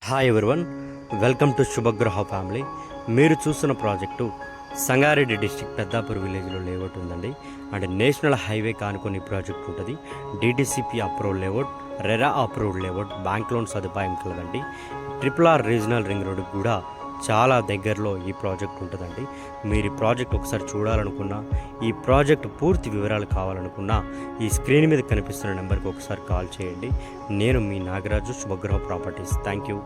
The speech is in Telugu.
Hi everyone, welcome to Shubhagraha family. మీరు చూస్తున్న ప్రాజెక్టు సంగారెడ్డి డిస్టిక్ పెద్దాపూర్ విలేజ్లో లేఅవుట్ ఉందండి. అండ్ నేషనల్ హైవే కానుకొని ప్రాజెక్ట్ ఉంటుంది. DTCP approved layout, RERA approved layout, bank loan సదుపాయం కలదండి. RRR రీజనల్ రింగ్ రోడ్డు కూడా చాలా దగ్గరలో ఈ ప్రాజెక్ట్ ఉంటుందండి. మీరు ఈ ప్రాజెక్ట్ ఒకసారి చూడాలనుకున్నా, ఈ ప్రాజెక్ట్ పూర్తి వివరాలు కావాలనుకున్నా ఈ స్క్రీన్ మీద కనిపిస్తున్న నెంబర్కి ఒకసారి కాల్ చేయండి. నేను మీ నాగరాజు, శుభగ్రహ ప్రాపర్టీస్. Thank you.